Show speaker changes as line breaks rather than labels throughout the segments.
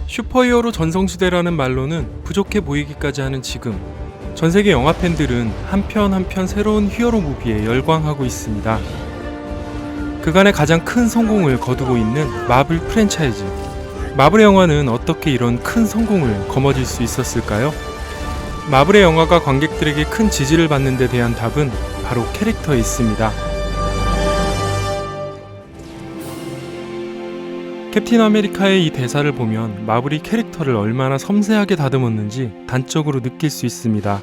슈퍼히어로 전성시대라는 말로는 부족해 보이기까지 하는 지금, 전세계 영화 팬들은 한 편 한 편 새로운 히어로 무비에 열광하고 있습니다. 그간의 가장 큰 성공을 거두고 있는 마블 프랜차이즈. 마블의 영화는 어떻게 이런 큰 성공을 거머쥘 수 있었을까요? 마블의 영화가 관객들에게 큰 지지를 받는 데 대한 답은 바로 캐릭터에 있습니다. 캡틴 아메리카의 이 대사를 보면 마블이 캐릭터를 얼마나 섬세하게 다듬었는지 단적으로 느낄 수 있습니다.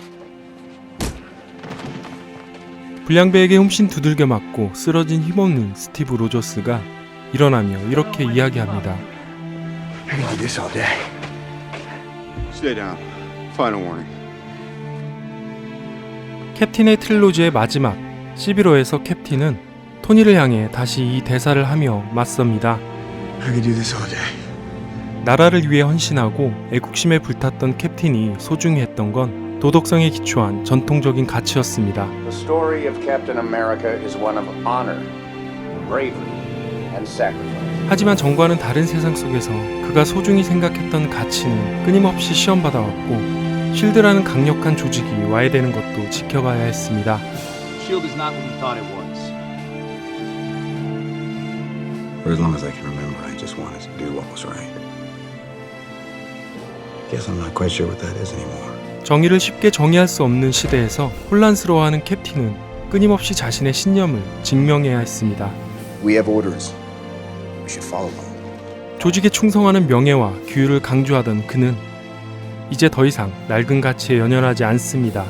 불량배에게 훔신 두들겨 맞고 쓰러진 힘없는 스티브 로저스가 일어나며 이렇게 이야기합니다.
I can do this all day. Stay down. Final warning.
캡틴의 트릴로지의 마지막 11호에서 캡틴은 토니를 향해 다시 이 대사를 하며 맞섭니다.
I can do this all day.
나라를 위해 헌신하고 애국심에 불탔던 캡틴이 소중히 했던 건 도덕성에 기초한 전통적인 가치였습니다.
The story of Captain America is one of honor, bravery, and sacrifice.
하지만 정과는 다른 세상 속에서 그가 소중히 생각했던 가치는 끊임없이 시험받아왔고 쉴드라는 강력한 조직이 와야 되는 것도 지켜봐야 했습니다.
Shield is not what we thought it was.
For as long as I can remember, I just wanted to do what was right. Guess I'm not quite sure what that is anymore.
정의를 쉽게 정의할 수 없는 시대에서 혼란스러워하는 캡틴은 끊임없이 자신의 신념을 증명해야 했습니다.
We have orders. We should follow them.
조직에 충성하는 명예와 규율을 강조하던 그는 이제 더 이상 낡은 가치에 연연하지 않습니다.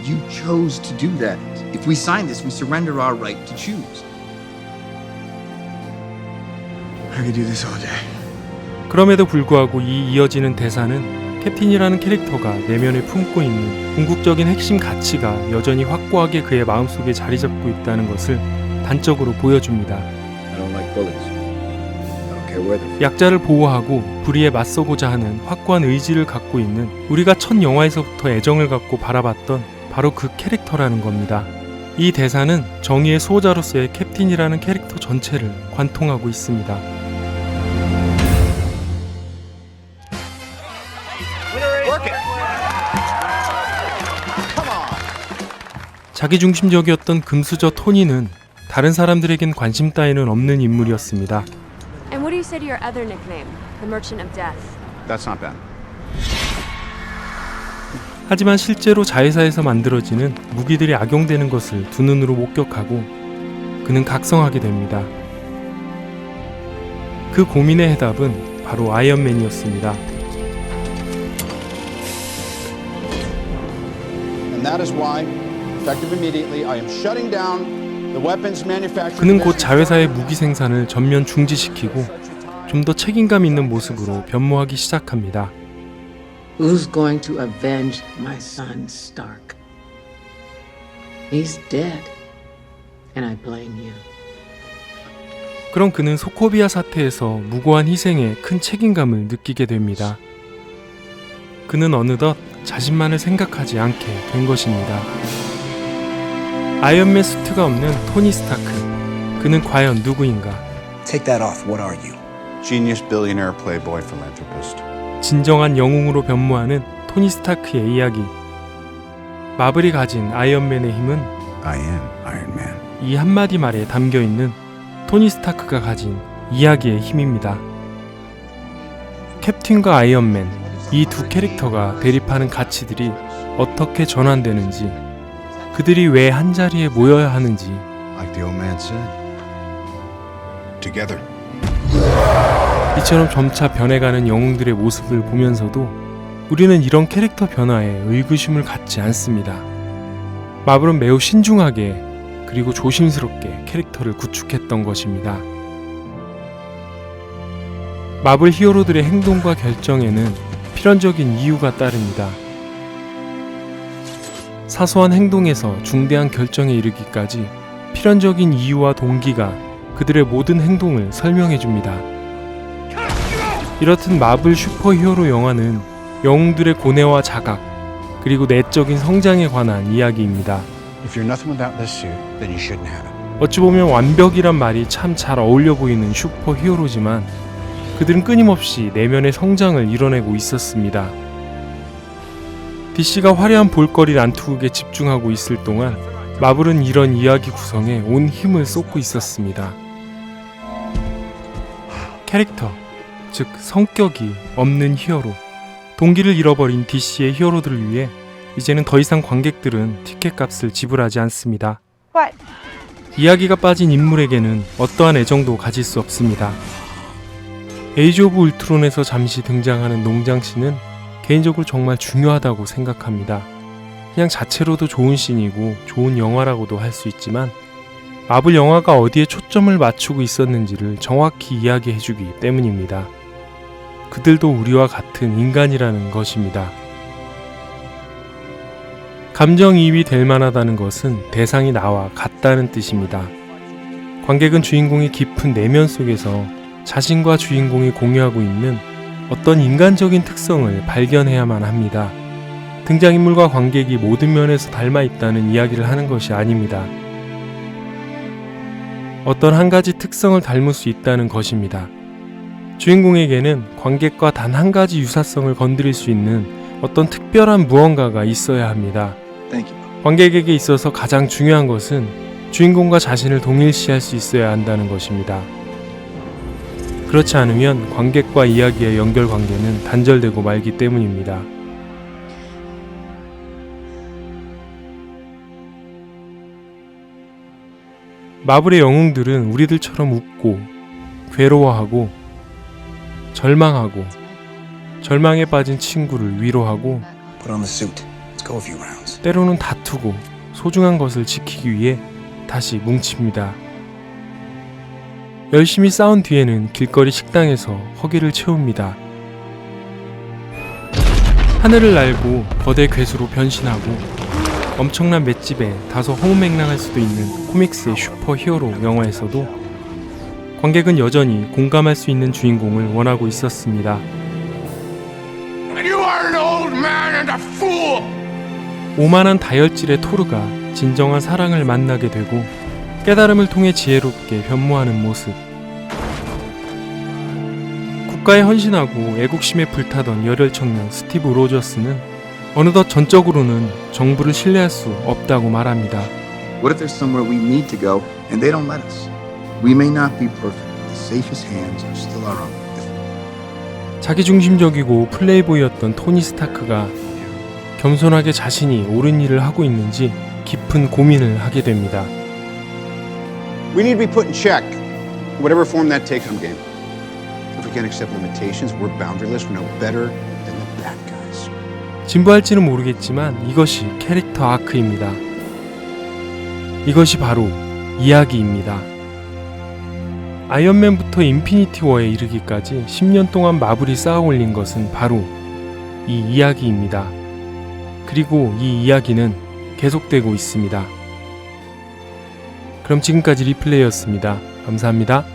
You chose to do that. If we sign this, we surrender our right to choose.
I can do this all day.
그럼에도 불구하고 이 이어지는 대사는 캡틴이라는 캐릭터가 내면에 품고 있는 궁극적인 핵심 가치가 여전히 확고하게 그의 마음속에 자리 잡고 있다는 것을 단적으로 보여줍니다.
I don't like bullets. I don't care where they're
약자를 보호하고 불의에 맞서고자 하는 확고한 의지를 갖고 있는 우리가 첫 영화에서부터 애정을 갖고 바라봤던 바로 그 캐릭터라는 겁니다. 이 대사는 정의의 수호자로서의 캡틴이라는 캐릭터 전체를 관통하고 있습니다. 자기중심적이었던 금수저 토니는 다른 사람들에겐 관심 따위는 없는 인물이었습니다.
And what do you say to your other nickname, the Merchant of Death?
That's not bad.
하지만 실제로 자회사에서 만들어지는 무기들이 악용되는 것을 두 눈으로 목격하고 그는 각성하게 됩니다. 그 고민의 해답은 바로 아이언맨이었습니다.
And that is why, effective immediately, I am shutting down the weapons manufacturing.
그는 곧 자회사의 무기 생산을 전면 중지시키고 좀 더 책임감 있는 모습으로 변모하기 시작합니다.
Who's going to avenge my son Stark? He's dead, and I blame you.
그럼 그는 소코비아 사태에서 무고한 희생에 큰 책임감을 느끼게 됩니다. 그는 어느덧 자신만을 생각하지 않게 된 것입니다. 아이언맨 수트가 없는 토니 스타크. 그는 과연 누구인가?
Take that off. What are you?
Genius, billionaire, playboy, philanthropist.
진정한 영웅으로 변모하는 토니 스타크의 이야기. 마블이 가진 아이언맨의 힘은
I am Iron Man.
이 한마디 말에 담겨있는 토니 스타크가 가진 이야기의 힘입니다. 캡틴과 아이언맨, 이 두 캐릭터가 대립하는 가치들이 어떻게 전환되는지, 그들이 왜 한자리에 모여야 하는지,
Like the old man said. Together.
이처럼 점차 변해가는 영웅들의 모습을 보면서도 우리는 이런 캐릭터 변화에 의구심을 갖지 않습니다. 마블은 매우 신중하게 그리고 조심스럽게 캐릭터를 구축했던 것입니다. 마블 히어로들의 행동과 결정에는 필연적인 이유가 따릅니다. 사소한 행동에서 중대한 결정에 이르기까지 필연적인 이유와 동기가 그들의 모든 행동을 설명해 줍니다. 이렇듯 마블 슈퍼히어로 영화는 영웅들의 고뇌와 자각, 그리고 내적인 성장에 관한 이야기입니다.
If you're nothing without this suit, then you shouldn't have it.
어찌 보면 완벽이란 말이 참 잘 어울려 보이는 슈퍼히어로지만 그들은 끊임없이 내면의 성장을 이뤄내고 있었습니다. DC가 화려한 볼거리 난투극에 집중하고 있을 동안 마블은 이런 이야기 구성에 온 힘을 쏟고 있었습니다. 캐릭터, 즉 성격이 없는 히어로, 동기를 잃어버린 DC의 히어로들을 위해 이제는 더 이상 관객들은 티켓값을 지불하지 않습니다.
What?
이야기가 빠진 인물에게는 어떠한 애정도 가질 수 없습니다. 에이지 오브 울트론에서 잠시 등장하는 농장씬은 개인적으로 정말 중요하다고 생각합니다. 그냥 자체로도 좋은 씬이고 좋은 영화라고도 할 수 있지만 마블 영화가 어디에 초점을 맞추고 있었는지를 정확히 이야기해주기 때문입니다. 그들도 우리와 같은 인간이라는 것입니다. 감정이입이 될 만하다는 것은 대상이 나와 같다는 뜻입니다. 관객은 주인공의 깊은 내면 속에서 자신과 주인공이 공유하고 있는 어떤 인간적인 특성을 발견해야만 합니다. 등장인물과 관객이 모든 면에서 닮아 있다는 이야기를 하는 것이 아닙니다. 어떤 한 가지 특성을 닮을 수 있다는 것입니다. 주인공에게는 관객과 단 한 가지 유사성을 건드릴 수 있는 어떤 특별한 무언가가 있어야 합니다.
Thank you.
관객에게 있어서 가장 중요한 것은 주인공과 자신을 동일시할 수 있어야 한다는 것입니다. 그렇지 않으면 관객과 이야기의 연결 관계는 단절되고 말기 때문입니다. 마블의 영웅들은 우리들처럼 웃고 괴로워하고 절망하고 절망에 빠진 친구를 위로하고
Put on the suit. Let's go a few rounds.
때로는 다투고 소중한 것을 지키기 위해 다시 뭉칩니다. 열심히 싸운 뒤에는 길거리 식당에서 허기를 채웁니다. 하늘을 날고 거대 괴수로 변신하고 엄청난 맷집에 다소 허무맹랑할 수도 있는 코믹스의 슈퍼 히어로 영화에서도 관객은 여전히 공감할 수 있는 주인공을 원하고 있었습니다.
You are an old man and a fool!
오만한 다혈질의 토르가 진정한 사랑을 만나게 되고 깨달음을 통해 지혜롭게 변모하는 모습. 국가에 헌신하고 애국심에 불타던 열혈 청년 스티브 로저스는 어느덧 전적으로는 정부를 신뢰할 수 없다고 말합니다.
What if there's somewhere we need to go and they don't let us? We may not be perfect, but the safest hands are still our own.
자기중심적이고 플레이보이였던 토니 스타크가 겸손하게 자신이 옳은 일을 하고 있는지 깊은 고민을 하게 됩니다.
We need to be put in check, whatever form that takes on game. If we can't accept limitations, we're boundaryless, we're no better than the bad guys.
진부할지는 모르겠지만 이것이 캐릭터 아크입니다. 이것이 바로 이야기입니다. 아이언맨부터 인피니티 워에 이르기까지 10년 동안 마블이 쌓아올린 것은 바로 이 이야기입니다. 그리고 이 이야기는 계속되고 있습니다. 그럼 지금까지 리플레이였습니다. 감사합니다.